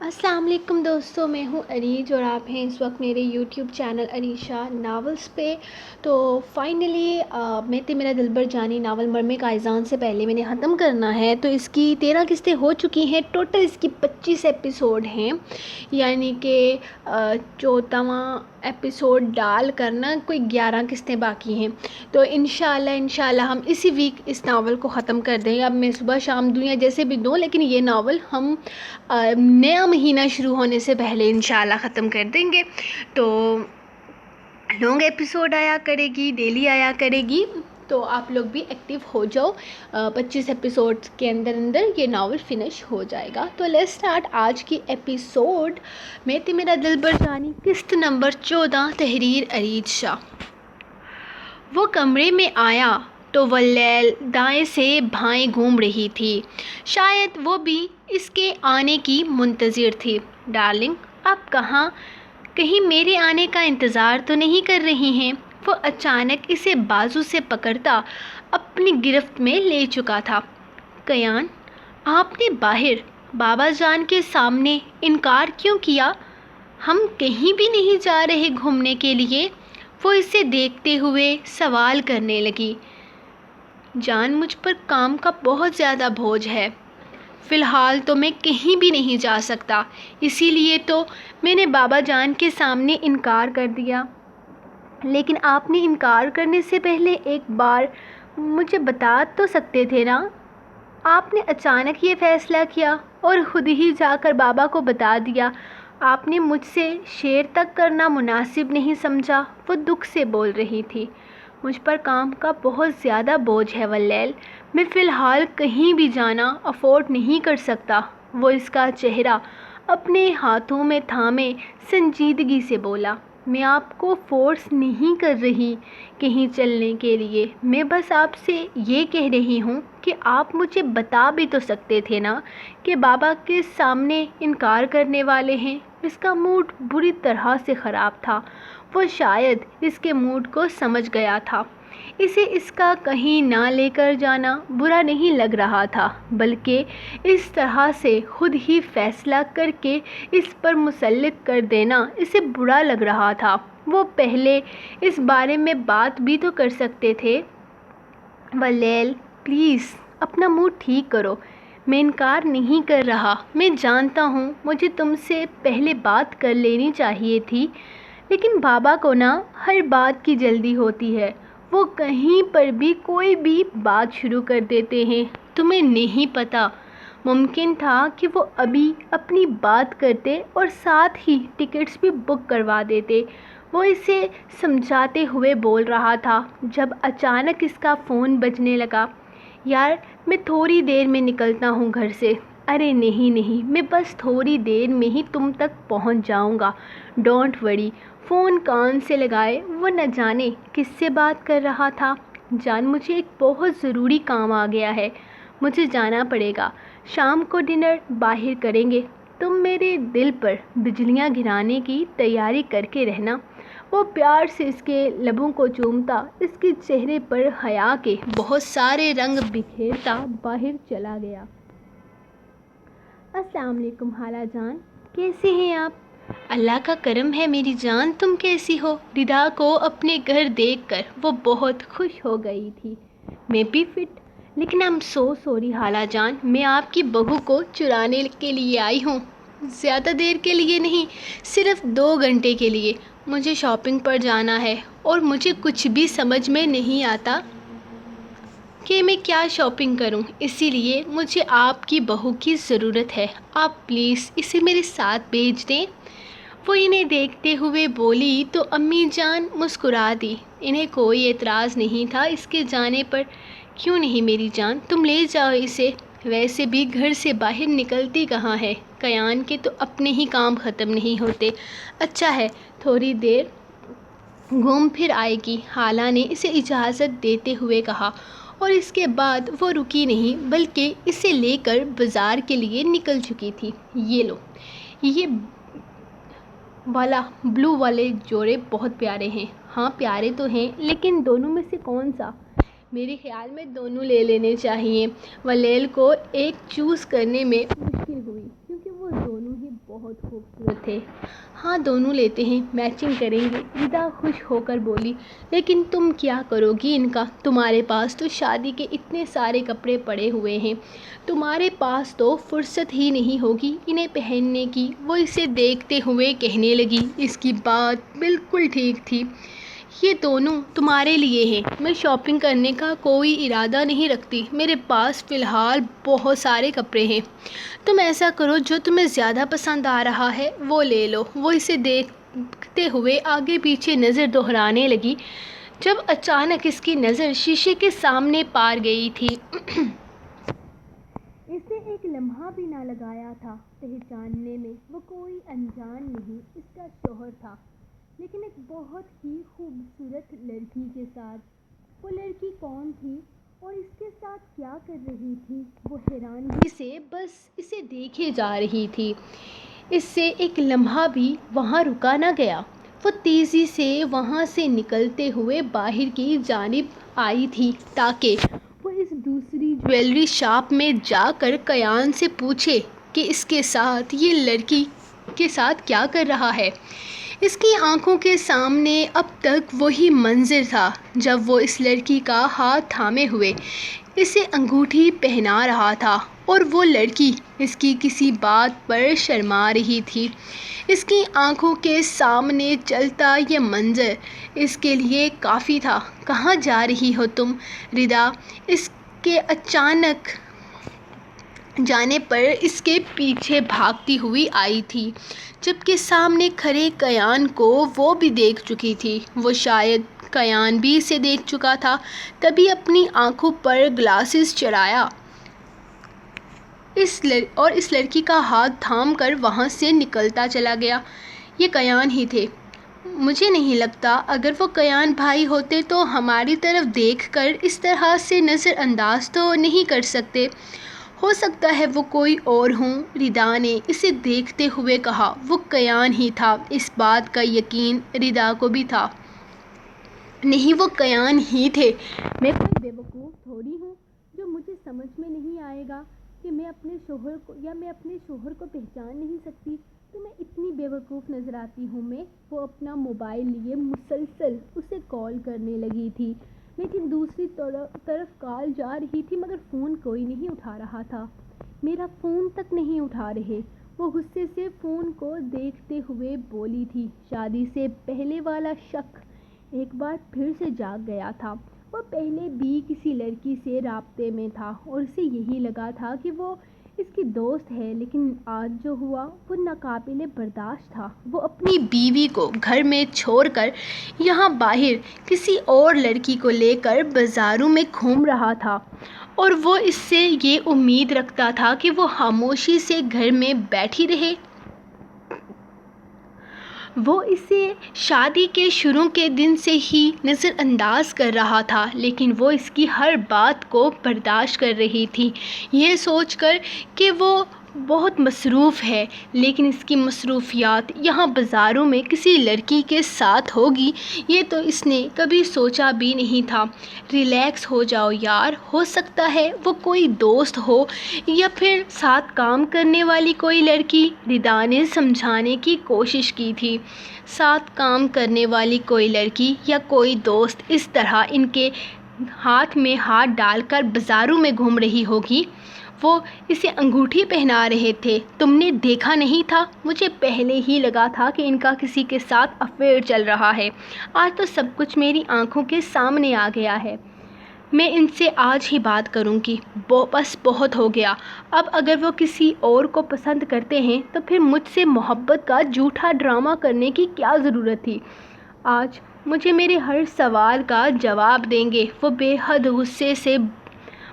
السلام علیکم دوستوں، میں ہوں عریج اور آپ ہیں اس وقت میرے یوٹیوب چینل عریشہ ناولز پہ۔ تو فائنلی میں تے میرا دلبر جانی ناول مرمے کا اذان سے پہلے میں نے ختم کرنا ہے۔ تو اس کی 13 قسطیں ہو چکی ہیں، ٹوٹل اس کی 25 ایپیسوڈ ہیں، یعنی کہ 14واں ایپیسوڈ ڈال کرنا کوئی 11 قسطیں باقی ہیں۔ تو انشاءاللہ ہم اسی ویک اس ناول کو ختم کر دیں گے۔ اب میں صبح شام دوں یا جیسے بھی دوں، لیکن یہ ناول ہم نیا مہینہ شروع ہونے سے پہلے انشاءاللہ ختم کر دیں گے۔ تو لانگ ایپیسوڈ آیا کرے گی، ڈیلی آیا کرے گی، تو آپ لوگ بھی ایکٹیو ہو جاؤ۔ 25 ایپیسوڈ کے اندر یہ ناول فنش ہو جائے گا۔ تو لیٹس سٹارٹ آج کی ایپیسوڈ میں تے میرا دلبر جانی، قسط نمبر 14، تحریر عریج شاہ۔ وہ کمرے میں آیا تو ولیل دائیں سے بائیں گھوم رہی تھی، شاید وہ بھی اس کے آنے کی منتظر تھی۔ ڈارلنگ، آپ کہیں میرے آنے کا انتظار تو نہیں کر رہی ہیں؟ وہ اچانک اسے بازو سے پکڑتا اپنی گرفت میں لے چکا تھا۔ کیان، آپ نے باہر بابا جان کے سامنے انکار کیوں کیا؟ ہم کہیں بھی نہیں جا رہے گھومنے کے لیے؟ وہ اسے دیکھتے ہوئے سوال کرنے لگی۔ جان، مجھ پر کام کا بہت زیادہ بوجھ ہے، فی الحال تو میں کہیں بھی نہیں جا سکتا، اسی لیے تو میں نے بابا جان کے سامنے انکار کر دیا۔ لیکن آپ نے انکار کرنے سے پہلے ایک بار مجھے بتا تو سکتے تھے نا؟ آپ نے اچانک یہ فیصلہ کیا اور خود ہی جا کر بابا کو بتا دیا۔ آپ نے مجھ سے شیئر تک کرنا مناسب نہیں سمجھا، وہ دکھ سے بول رہی تھی۔ مجھ پر کام کا بہت زیادہ بوجھ ہے ولیل، میں فی الحال کہیں بھی جانا افورڈ نہیں کر سکتا۔ وہ اس کا چہرہ اپنے ہاتھوں میں تھامے سنجیدگی سے بولا۔ میں آپ کو فورس نہیں کر رہی کہیں چلنے کے لیے، میں بس آپ سے یہ کہہ رہی ہوں کہ آپ مجھے بتا بھی تو سکتے تھے نا کہ بابا کے سامنے انکار کرنے والے ہیں۔ اس کا موڈ بری طرح سے خراب تھا۔ وہ شاید اس کے موڈ کو سمجھ گیا تھا۔ اسے اس کا کہیں نہ لے کر جانا برا نہیں لگ رہا تھا، بلکہ اس طرح سے خود ہی فیصلہ کر کے اس پر مسلط کر دینا اسے برا لگ رہا تھا۔ وہ پہلے اس بارے میں بات بھی تو کر سکتے تھے۔ ولیل، پلیز اپنا موڈ ٹھیک کرو۔ میں انکار نہیں کر رہا، میں جانتا ہوں مجھے تم سے پہلے بات کر لینی چاہیے تھی، لیکن بابا کو نا ہر بات کی جلدی ہوتی ہے، وہ کہیں پر بھی کوئی بھی بات شروع کر دیتے ہیں۔ تمہیں نہیں پتہ، ممکن تھا کہ وہ ابھی اپنی بات کرتے اور ساتھ ہی ٹکٹس بھی بک کروا دیتے۔ وہ اسے سمجھاتے ہوئے بول رہا تھا جب اچانک اس کا فون بجنے لگا۔ یار، میں تھوڑی دیر میں نکلتا ہوں گھر سے۔ ارے نہیں، میں بس تھوڑی دیر میں ہی تم تک پہنچ جاؤں گا، ڈونٹ وری۔ فون کان سے لگائے وہ نہ جانے کس سے بات کر رہا تھا۔ جان، مجھے ایک بہت ضروری کام آ گیا ہے، مجھے جانا پڑے گا۔ شام کو ڈنر باہر کریں گے، تم میرے دل پر بجلیاں گرانے کی تیاری کر کے رہنا۔ وہ پیار سے اس کے لبوں کو چومتا، اس کے چہرے پر حیا کے بہت سارے رنگ بکھیرتا باہر چلا گیا۔ السلام علیکم خالہ جان، کیسے ہیں آپ؟ اللہ کا کرم ہے میری جان، تم کیسی ہو؟ ردا کو اپنے گھر دیکھ کر وہ بہت خوش ہو گئی تھی۔ میں بھی فٹ، لیکن I'm so sorry خالہ جان، میں آپ کی بہو کو چرانے کے لیے آئی ہوں۔ زیادہ دیر کے لیے نہیں، صرف 2 گھنٹے کے لیے۔ مجھے شاپنگ پر جانا ہے اور مجھے کچھ بھی سمجھ میں نہیں آتا کہ میں کیا شاپنگ کروں، اسی لیے مجھے آپ کی بہو کی ضرورت ہے۔ آپ پلیز اسے میرے ساتھ بھیج دیں۔ وہ انہیں دیکھتے ہوئے بولی تو امی جان مسکرا دی۔ انہیں کوئی اعتراض نہیں تھا اس کے جانے پر۔ کیوں نہیں میری جان، تم لے جاؤ اسے، ویسے بھی گھر سے باہر نکلتی کہاں ہے، کیان کے تو اپنے ہی کام ختم نہیں ہوتے۔ اچھا ہے، تھوڑی دیر گھوم پھر آئے گی، خالہ نے اسے اجازت دیتے ہوئے کہا، اور اس کے بعد وہ رکی نہیں بلکہ اسے لے کر بازار کے لیے نکل چکی تھی۔ یہ لو، یہ والا بلو والے جوڑے بہت پیارے ہیں۔ ہاں پیارے تو ہیں، لیکن دونوں میں سے کون سا؟ میرے خیال میں دونوں لے لینے چاہیے۔ ولیل کو ایک چوز کرنے میں مشکل ہوئی کیونکہ وہ دونوں ہی بہت خوبصورت تھے۔ ہاں دونوں لیتے ہیں، میچنگ کریں گے، ردا خوش ہو کر بولی۔ لیکن تم کیا کرو گی ان کا؟ تمہارے پاس تو شادی کے اتنے سارے کپڑے پڑے ہوئے ہیں، تمہارے پاس تو فرصت ہی نہیں ہوگی انہیں پہننے کی۔ وہ اسے دیکھتے ہوئے کہنے لگی۔ اس کی بات بالکل ٹھیک تھی، یہ دونوں تمہارے لیے ہیں، میں شاپنگ کرنے کا کوئی ارادہ نہیں رکھتی، میرے پاس فی الحال بہت سارے کپڑے ہیں۔ تم ایسا کرو جو تمہیں زیادہ پسند آ رہا ہے وہ لے لو۔ وہ اسے دیکھتے ہوئے آگے پیچھے نظر دہرانے لگی جب اچانک اس کی نظر شیشے کے سامنے پار گئی تھی۔ اسے ایک لمحہ بھی نہ لگایا تھا پہچاننے میں، وہ کوئی انجان نہیں، اس کا شوہر تھا، لیکن ایک بہت ہی خوبصورت لڑکی کے ساتھ۔ وہ لڑکی کون تھی اور اس کے ساتھ کیا کر رہی تھی؟ وہ حیرانگی سے بس اسے دیکھے جا رہی تھی۔ اس سے ایک لمحہ بھی وہاں رکا نہ گیا۔ وہ تیزی سے وہاں سے نکلتے ہوئے باہر کی جانب آئی تھی تاکہ وہ اس دوسری جویلری شاپ میں جا کر کیان سے پوچھے کہ اس کے ساتھ یہ لڑکی کے ساتھ کیا کر رہا ہے۔ اس کی آنکھوں کے سامنے اب تک وہی منظر تھا جب وہ اس لڑکی کا ہاتھ تھامے ہوئے اسے انگوٹھی پہنا رہا تھا، اور وہ لڑکی اس کی کسی بات پر شرما رہی تھی۔ اس کی آنکھوں کے سامنے چلتا یہ منظر اس کے لیے کافی تھا۔ کہاں جا رہی ہو تم؟ ردا اس کے اچانک جانے پر اس کے پیچھے بھاگتی ہوئی آئی تھی، جبکہ سامنے کھڑے کیان کو وہ بھی دیکھ چکی تھی۔ وہ شاید کیان بھی اسے دیکھ چکا تھا، تبھی اپنی آنکھوں پر گلاسز چڑھایا اور اس لڑکی کا ہاتھ تھام کر وہاں سے نکلتا چلا گیا۔ یہ کیان ہی تھے، مجھے نہیں لگتا اگر وہ کیان بھائی ہوتے تو ہماری طرف دیکھ کر اس طرح سے نظر انداز تو نہیں کر سکتے۔ ہو سکتا ہے وہ کوئی اور ہوں، ردا نے اسے دیکھتے ہوئے کہا۔ وہ کیان ہی تھا، اس بات کا یقین ردا کو بھی تھا۔ نہیں وہ کیان ہی تھے۔ میں کوئی بیوقوف تھوڑی ہوں جو مجھے سمجھ میں نہیں آئے گا کہ میں اپنے شوہر کو پہچان نہیں سکتی، تو میں اتنی بیوقوف نظر آتی ہوں میں۔ وہ اپنا موبائل لیے مسلسل اسے کال کرنے لگی تھی، لیکن دوسری طرف کال جا رہی تھی مگر فون کوئی نہیں اٹھا رہا تھا۔ میرا فون تک نہیں اٹھا رہے، وہ غصے سے فون کو دیکھتے ہوئے بولی تھی۔ شادی سے پہلے والا شک ایک بار پھر سے جاگ گیا تھا۔ وہ پہلے بھی کسی لڑکی سے رابطے میں تھا اور اسے یہی لگا تھا کہ وہ اس کی دوست ہے، لیکن آج جو ہوا وہ ناقابل برداشت تھا۔ وہ اپنی بیوی کو گھر میں چھوڑ کر یہاں باہر کسی اور لڑکی کو لے کر بازاروں میں گھوم رہا تھا، اور وہ اس سے یہ امید رکھتا تھا کہ وہ خاموشی سے گھر میں بیٹھی رہے۔ وہ اسے شادی کے شروع کے دن سے ہی نظر انداز کر رہا تھا، لیکن وہ اس کی ہر بات کو برداشت کر رہی تھی، یہ سوچ کر کہ وہ بہت مصروف ہے، لیکن اس کی مصروفیات یہاں بازاروں میں کسی لڑکی کے ساتھ ہوگی یہ تو اس نے کبھی سوچا بھی نہیں تھا۔ ریلیکس ہو جاؤ یار، ہو سکتا ہے وہ کوئی دوست ہو یا پھر ساتھ کام کرنے والی کوئی لڑکی، ردا نے سمجھانے کی کوشش کی تھی۔ ساتھ کام کرنے والی کوئی لڑکی یا کوئی دوست اس طرح ان کے ہاتھ میں ہاتھ ڈال کر بازاروں میں گھوم رہی ہوگی۔ وہ اسے انگوٹھی پہنا رہے تھے، تم نے دیکھا نہیں تھا؟ مجھے پہلے ہی لگا تھا کہ ان کا کسی کے ساتھ افیئر چل رہا ہے، آج تو سب کچھ میری آنکھوں کے سامنے آ گیا ہے۔ میں ان سے آج ہی بات کروں گی، بس بہت ہو گیا۔ اب اگر وہ کسی اور کو پسند کرتے ہیں تو پھر مجھ سے محبت کا جھوٹا ڈرامہ کرنے کی کیا ضرورت تھی؟ آج مجھے میرے ہر سوال کا جواب دیں گے۔ وہ بے حد غصے سے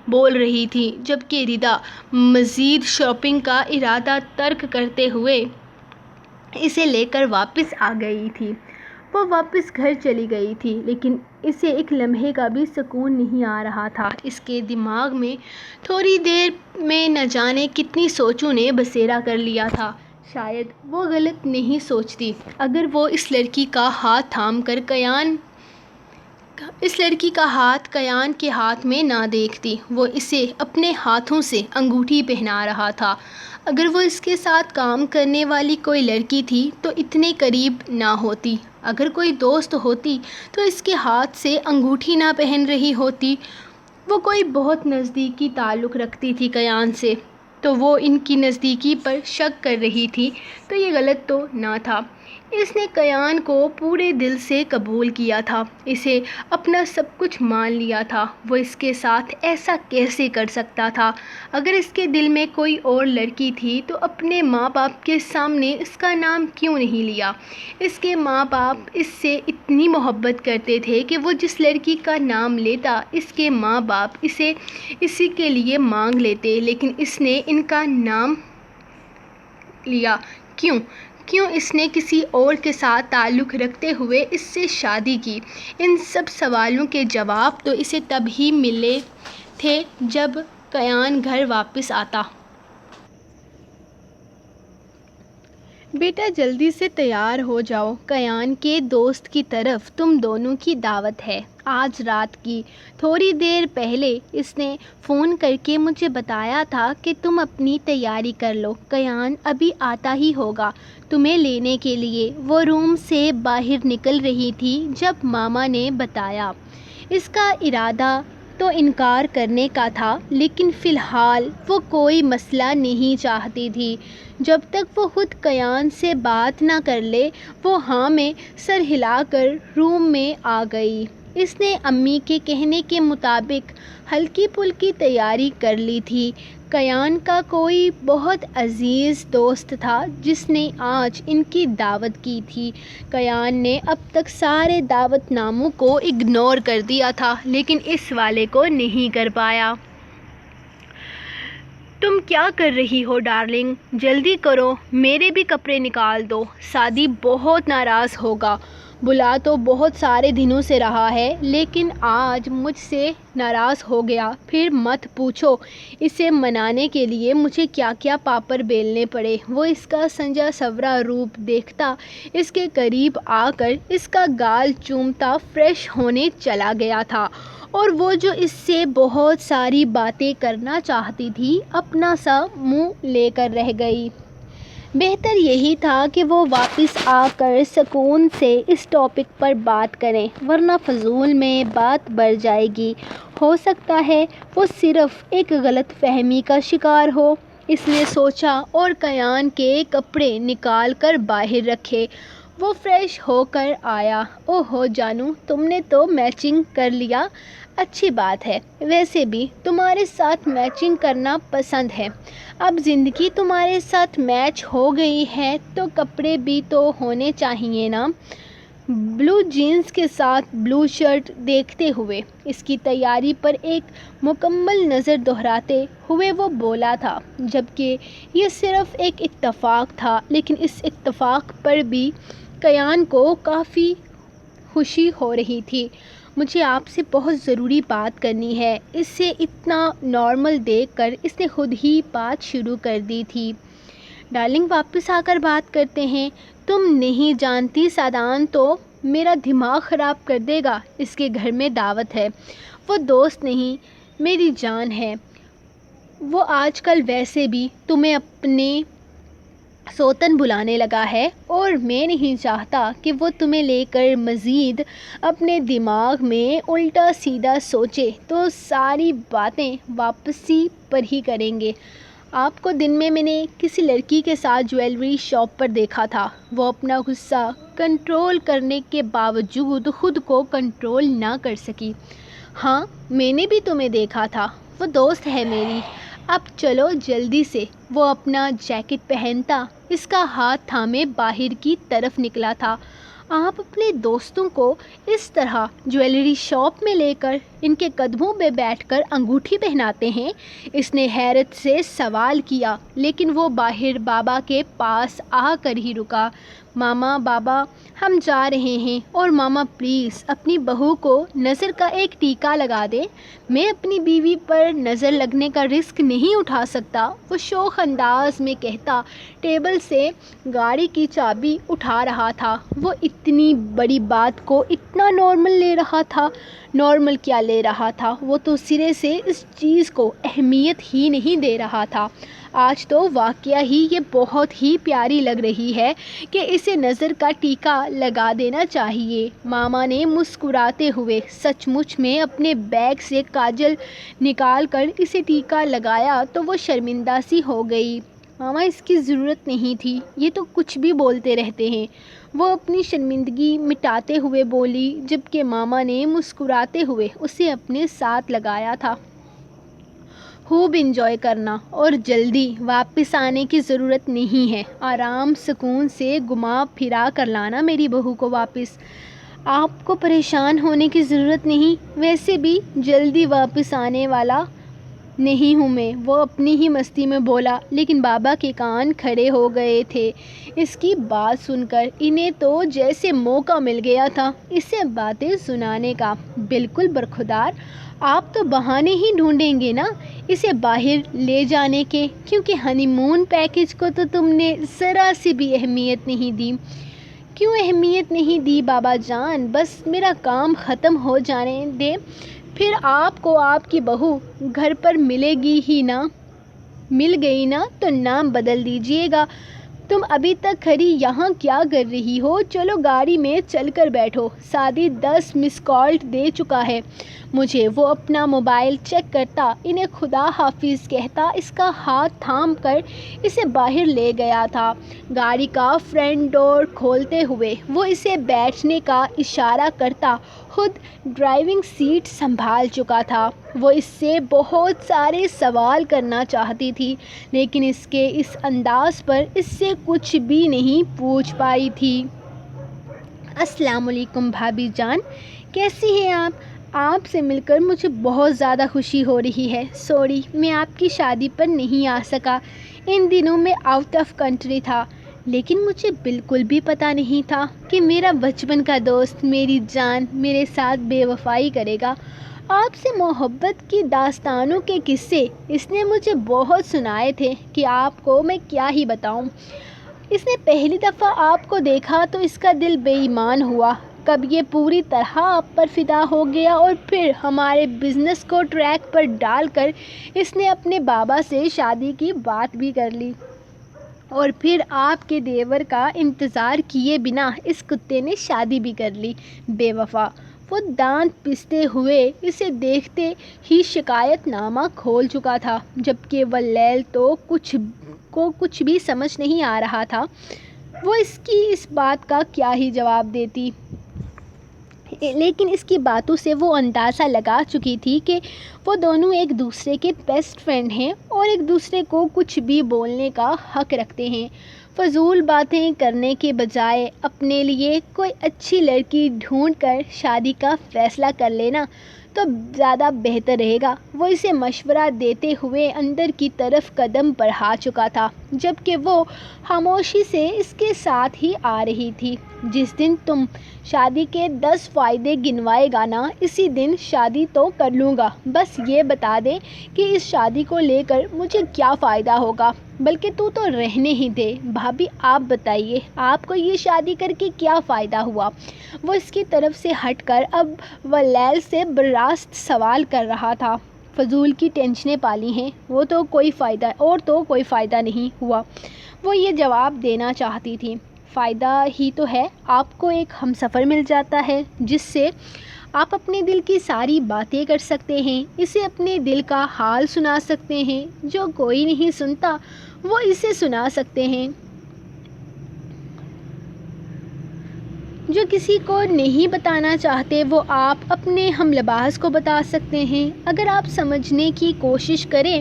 بول رہی تھی، جبکہ ردا مزید شاپنگ کا ارادہ ترک کرتے ہوئے اسے لے کر واپس آ گئی تھی۔ وہ واپس گھر چلی گئی تھی، لیکن اسے ایک لمحے کا بھی سکون نہیں آ رہا تھا۔ اس کے دماغ میں تھوڑی دیر میں نہ جانے کتنی سوچوں نے بسیرا کر لیا تھا۔ شاید وہ غلط نہیں سوچتی اگر وہ اس لڑکی کا ہاتھ تھام کر کیان کے ہاتھ میں نہ دیکھتی۔ وہ اسے اپنے ہاتھوں سے انگوٹھی پہنا رہا تھا۔ اگر وہ اس کے ساتھ کام کرنے والی کوئی لڑکی تھی تو اتنے قریب نہ ہوتی، اگر کوئی دوست ہوتی تو اس کے ہاتھ سے انگوٹھی نہ پہن رہی ہوتی، وہ کوئی بہت نزدیکی تعلق رکھتی تھی کیان سے، تو وہ ان کی نزدیکی پر شک کر رہی تھی، تو یہ غلط تو نہ تھا۔ اس نے کیان کو پورے دل سے قبول کیا تھا، اسے اپنا سب کچھ مان لیا تھا۔ وہ اس کے ساتھ ایسا کیسے کر سکتا تھا؟ اگر اس کے دل میں کوئی اور لڑکی تھی تو اپنے ماں باپ کے سامنے اس کا نام کیوں نہیں لیا؟ اس کے ماں باپ اس سے اتنی محبت کرتے تھے کہ وہ جس لڑکی کا نام لیتا اس کے ماں باپ اسے اسی کے لیے مانگ لیتے، لیکن اس نے ان کا نام لیا کیوں؟ کیوں اس نے کسی اور کے ساتھ تعلق رکھتے ہوئے اس سے شادی کی؟ ان سب سوالوں کے جواب تو اسے تب ہی ملے تھے جب کیان گھر واپس آتا۔ بیٹا جلدی سے تیار ہو جاؤ، کیان کے دوست کی طرف تم دونوں کی دعوت ہے آج رات کی۔ تھوڑی دیر پہلے اس نے فون کر کے مجھے بتایا تھا کہ تم اپنی تیاری کر لو، کیان ابھی آتا ہی ہوگا تمہیں لینے کے لیے۔ وہ روم سے باہر نکل رہی تھی جب ماما نے بتایا۔ اس کا ارادہ تو انکار کرنے کا تھا، لیکن فی الحال وہ کوئی مسئلہ نہیں چاہتی تھی۔ جب تک وہ خود کیان سے بات نہ کر لے، وہ ہاں میں سر ہلا کر روم میں آ گئی۔ اس نے امی کے کہنے کے مطابق ہلکی پھلکی تیاری کر لی تھی۔ کیان کا کوئی بہت عزیز دوست تھا جس نے آج ان کی دعوت کی تھی۔ کیان نے اب تک سارے دعوت ناموں کو اگنور کر دیا تھا، لیکن اس والے کو نہیں کر پایا۔ تم کیا کر رہی ہو ڈارلنگ؟ جلدی کرو، میرے بھی کپڑے نکال دو، سعدی بہت ناراض ہوگا۔ بلا تو بہت سارے دنوں سے رہا ہے، لیکن آج مجھ سے ناراض ہو گیا۔ پھر مت پوچھو اسے منانے کے لیے مجھے کیا کیا پاپڑ بیلنے پڑے۔ وہ اس کا سنجا سنورا روپ دیکھتا اس کے قریب آ کر اس کا گال چومتا فریش ہونے چلا گیا تھا، اور وہ جو اس سے بہت ساری باتیں کرنا چاہتی تھی اپنا سا منہ لے کر رہ گئی۔ بہتر یہی تھا کہ وہ واپس آ کر سکون سے اس ٹاپک پر بات کریں، ورنہ فضول میں بات بڑھ جائے گی۔ ہو سکتا ہے وہ صرف ایک غلط فہمی کا شکار ہو، اس نے سوچا، اور کیان کے کپڑے نکال کر باہر رکھے۔ وہ فریش ہو کر آیا۔ اوہو جانو، تم نے تو میچنگ کر لیا، اچھی بات ہے۔ ویسے بھی تمہارے ساتھ میچنگ کرنا پسند ہے۔ اب زندگی تمہارے ساتھ میچ ہو گئی ہے تو کپڑے بھی تو ہونے چاہیے نا۔ بلو جینز کے ساتھ بلو شرٹ دیکھتے ہوئے اس کی تیاری پر ایک مکمل نظر دہراتے ہوئے وہ بولا تھا، جبکہ یہ صرف ایک اتفاق تھا، لیکن اس اتفاق پر بھی کیان کو کافی خوشی ہو رہی تھی۔ مجھے آپ سے بہت ضروری بات کرنی ہے۔ اسے اتنا نارمل دیکھ کر اس نے خود ہی بات شروع کر دی تھی۔ ڈارلنگ واپس آ کر بات کرتے ہیں۔ تم نہیں جانتی سعدان تو میرا دماغ خراب کر دے گا، اس کے گھر میں دعوت ہے۔ وہ دوست نہیں، میری جان ہے۔ وہ آج کل ویسے بھی تمہیں اپنے سوتن بلانے لگا ہے، اور میں نہیں چاہتا کہ وہ تمہیں لے کر مزید اپنے دماغ میں الٹا سیدھا سوچے تو ساری باتیں واپسی پر ہی کریں گے۔ آپ کو دن میں نے کسی لڑکی کے ساتھ جویلری شاپ پر دیکھا تھا۔ وہ اپنا غصہ کنٹرول کرنے کے باوجود خود کو کنٹرول نہ کر سکی۔ ہاں میں نے بھی تمہیں دیکھا تھا، وہ دوست ہے میری۔ اب چلو جلدی سے۔ وہ اپنا جیکٹ پہنتا اس کا ہاتھ تھامے باہر کی طرف نکلا تھا۔ آپ اپنے دوستوں کو اس طرح جویلری شاپ میں لے کر ان کے قدموں پہ بیٹھ کر انگوٹھی پہناتے ہیں؟ اس نے حیرت سے سوال کیا، لیکن وہ باہر بابا کے پاس آ کر ہی رکا۔ ماما، بابا ہم جا رہے ہیں، اور ماما پلیز اپنی بہو کو نظر کا ایک ٹیکا لگا دیں، میں اپنی بیوی پر نظر لگنے کا رسک نہیں اٹھا سکتا، وہ شوخ انداز میں کہتا ٹیبل سے گاڑی کی چابی اٹھا رہا تھا۔ وہ اتنی بڑی بات کو اتنا نارمل لے رہا تھا۔ نارمل کیا لے رہا تھا، وہ تو سرے سے اس چیز کو اہمیت ہی نہیں دے رہا تھا۔ آج تو واقعہ ہی یہ بہت ہی پیاری لگ رہی ہے کہ اسے نظر کا ٹیکا لگا دینا چاہیے۔ ماما نے مسکراتے ہوئے سچ مچ میں اپنے بیگ سے کاجل نکال کر اسے ٹیکا لگایا تو وہ شرمندہ سی ہو گئی۔ ماما اس کی ضرورت نہیں تھی، یہ تو کچھ بھی بولتے رہتے ہیں، وہ اپنی شرمندگی مٹاتے ہوئے بولی، جبکہ ماما نے مسکراتے ہوئے اسے اپنے ساتھ لگایا تھا۔ خوب انجوائے کرنا اور جلدی واپس آنے کی ضرورت نہیں ہے، آرام سکون سے گھما پھرا کر لانا میری بہو کو واپس۔ آپ کو پریشان ہونے کی ضرورت نہیں، ویسے بھی جلدی واپس آنے والا نہیں ہوں میں، وہ اپنی ہی مستی میں بولا، لیکن بابا کے کان کھڑے ہو گئے تھے اس کی بات سن کر۔ انہیں تو جیسے موقع مل گیا تھا اسے باتیں سنانے کا۔ بالکل برخودار، آپ تو بہانے ہی ڈھونڈیں گے نا اسے باہر لے جانے کے، کیونکہ ہنی مون پیکج کو تو تم نے ذرا سی بھی اہمیت نہیں دی۔ کیوں اہمیت نہیں دی بابا جان؟ بس میرا کام ختم ہو جانے دیں، پھر آپ کو آپ کی بہو گھر پر ملے گی ہی نا، مل گئی نا تو نام بدل دیجیے گا۔ تم ابھی تک کھڑی یہاں کیا کر رہی ہو؟ چلو گاڑی میں چل کر بیٹھو، سادی 10 مس کال دے چکا ہے مجھے۔ وہ اپنا موبائل چیک کرتا انہیں خدا حافظ کہتا اس کا ہاتھ تھام کر اسے باہر لے گیا تھا۔ گاڑی کا فرنٹ ڈور کھولتے ہوئے وہ اسے بیٹھنے کا اشارہ کرتا خود ڈرائیونگ سیٹ سنبھال چکا تھا۔ وہ اس سے بہت سارے سوال کرنا چاہتی تھی، لیکن اس کے اس انداز پر اس سے کچھ بھی نہیں پوچھ پائی تھی۔ السلام علیکم بھابھی جان، کیسی ہیں آپ؟ آپ سے مل کر مجھے بہت زیادہ خوشی ہو رہی ہے۔ سوری میں آپ کی شادی پر نہیں آ سکا، ان دنوں میں آؤٹ آف کنٹری تھا، لیکن مجھے بالکل بھی پتہ نہیں تھا کہ میرا بچپن کا دوست میری جان میرے ساتھ بے وفائی کرے گا۔ آپ سے محبت کی داستانوں کے قصے اس نے مجھے بہت سنائے تھے کہ آپ کو میں کیا ہی بتاؤں۔ اس نے پہلی دفعہ آپ کو دیکھا تو اس کا دل بے ایمان ہوا، کب یہ پوری طرح آپ پر فدا ہو گیا، اور پھر ہمارے بزنس کو ٹریک پر ڈال کر اس نے اپنے بابا سے شادی کی بات بھی کر لی، اور پھر آپ کے دیور کا انتظار کیے بنا اس کتے نے شادی بھی کر لی۔ بے وفا! وہ دانت پستے ہوئے اسے دیکھتے ہی شکایت نامہ کھول چکا تھا، جبکہ ولیل تو کچھ بھی سمجھ نہیں آ رہا تھا وہ اس کی اس بات کا کیا ہی جواب دیتی، لیکن اس کی باتوں سے وہ اندازہ لگا چکی تھی کہ وہ دونوں ایک دوسرے کے بیسٹ فرینڈ ہیں اور ایک دوسرے کو کچھ بھی بولنے کا حق رکھتے ہیں۔ فضول باتیں کرنے کے بجائے اپنے لیے کوئی اچھی لڑکی ڈھونڈ کر شادی کا فیصلہ کر لینا تو زیادہ بہتر رہے گا۔ وہ اسے مشورہ دیتے ہوئے اندر کی طرف قدم بڑھا چکا تھا، جبکہ وہ خاموشی سے اس کے ساتھ ہی آ رہی تھی۔ جس دن تم شادی کے 10 فائدے گنوائے گا نا، اسی دن شادی تو کر لوں گا۔ بس یہ بتا دے کہ اس شادی کو لے کر مجھے کیا فائدہ ہوگا، بلکہ تو رہنے ہی دے۔ بھابھی آپ بتائیے، آپ کو یہ شادی کر کے کیا فائدہ ہوا؟ وہ اس کی طرف سے ہٹ کر اب ولیل سے براست سوال کر رہا تھا۔ فضول کی ٹینشنیں پالی ہیں، وہ تو کوئی فائدہ نہیں ہوا، وہ یہ جواب دینا چاہتی تھی۔ فائدہ ہی تو ہے، آپ کو ایک ہمسفر مل جاتا ہے جس سے آپ اپنے دل کی ساری باتیں کر سکتے ہیں، اسے اپنے دل کا حال سنا سکتے ہیں، جو کوئی نہیں سنتا وہ اسے سنا سکتے ہیں، جو کسی کو نہیں بتانا چاہتے وہ آپ اپنے ہم لباس کو بتا سکتے ہیں۔ اگر آپ سمجھنے کی کوشش کریں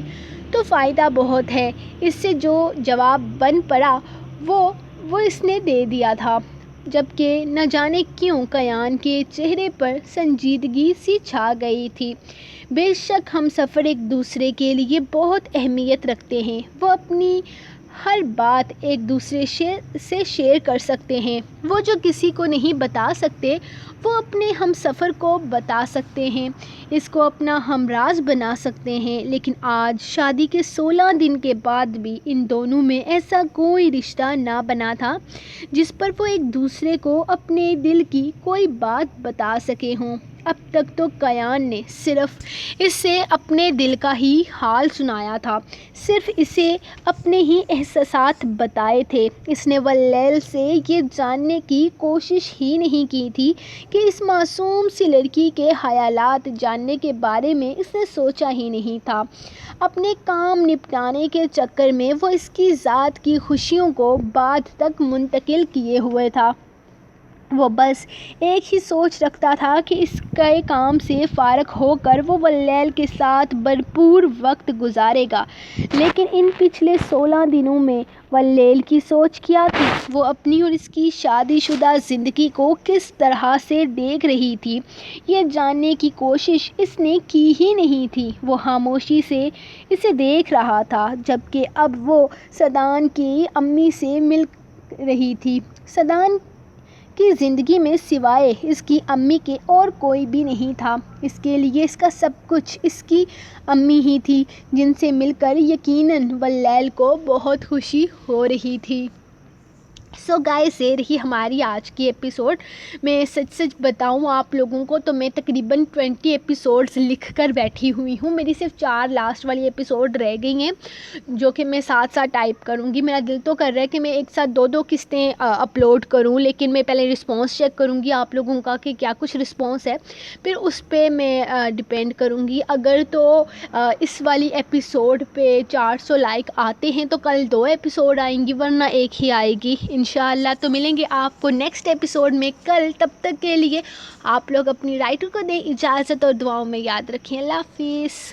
تو فائدہ بہت ہے۔ اس سے جو جواب بن پڑا وہ اس نے دے دیا تھا، جبکہ نہ جانے کیوں کیان کے چہرے پر سنجیدگی سی چھا گئی تھی۔ بے شک ہم سفر ایک دوسرے کے لیے بہت اہمیت رکھتے ہیں، وہ اپنی ہر بات ایک دوسرے سے شیئر کر سکتے ہیں، وہ جو کسی کو نہیں بتا سکتے وہ اپنے ہم سفر کو بتا سکتے ہیں، اس کو اپنا ہمراز بنا سکتے ہیں۔ لیکن آج شادی کے 16 دن کے بعد بھی ان دونوں میں ایسا کوئی رشتہ نہ بنا تھا جس پر وہ ایک دوسرے کو اپنے دل کی کوئی بات بتا سکے ہوں۔ اب تک تو کیان نے صرف اسے اپنے دل کا ہی حال سنایا تھا، صرف اسے اپنے ہی احساسات بتائے تھے۔ اس نے ولیل سے یہ جاننے کی کوشش ہی نہیں کی تھی کہ اس معصوم سی لڑکی کے خیالات جاننے کے بارے میں اس نے سوچا ہی نہیں تھا۔ اپنے کام نپٹانے کے چکر میں وہ اس کی ذات کی خوشیوں کو بعد تک منتقل کیے ہوئے تھا۔ وہ بس ایک ہی سوچ رکھتا تھا کہ اس کے کام سے فارغ ہو کر وہ ولیل کے ساتھ بھرپور وقت گزارے گا۔ لیکن ان پچھلے 16 دنوں میں ولیل کی سوچ کیا تھی؟ وہ اپنی اور اس کی شادی شدہ زندگی کو کس طرح سے دیکھ رہی تھی، یہ جاننے کی کوشش اس نے کی ہی نہیں تھی۔ وہ خاموشی سے اسے دیکھ رہا تھا، جبکہ اب وہ سدان کی امی سے مل رہی تھی۔ سدان کی زندگی میں سوائے اس کی امی کے اور کوئی بھی نہیں تھا۔ اس کے لیے اس کا سب کچھ اس کی امی ہی تھی، جن سے مل کر یقیناً ولیل کو بہت خوشی ہو رہی تھی۔ سو گائز، یہ رہی ہماری آج کی ایپیسوڈ۔ میں سچ بتاؤں آپ لوگوں کو تو میں تقریباً 20 ایپیسوڈز لکھ کر بیٹھی ہوئی ہوں۔ میری صرف 4 لاسٹ والی ایپیسوڈ رہ گئی ہیں، جو کہ میں ساتھ ٹائپ کروں گی۔ میرا دل تو کر رہا ہے کہ میں ایک ساتھ 2 قسطیں اپلوڈ کروں، لیکن میں پہلے رسپانس چیک کروں گی آپ لوگوں کا کہ کیا کچھ رسپانس ہے، پھر اس پہ میں ڈیپینڈ کروں گی۔ اگر تو اس والی ایپیسوڈ پہ 400 لائک آتے ہیں تو کل 2 ایپیسوڈ آئیں گی، ورنہ ایک ہی آئے گی انشاءاللہ۔ تو ملیں گے آپ کو نیکسٹ ایپیسوڈ میں کل، تب تک کے لیے آپ لوگ اپنی رائٹر کو دیں اجازت اور دعاؤں میں یاد رکھیں۔ اللہ حافظ۔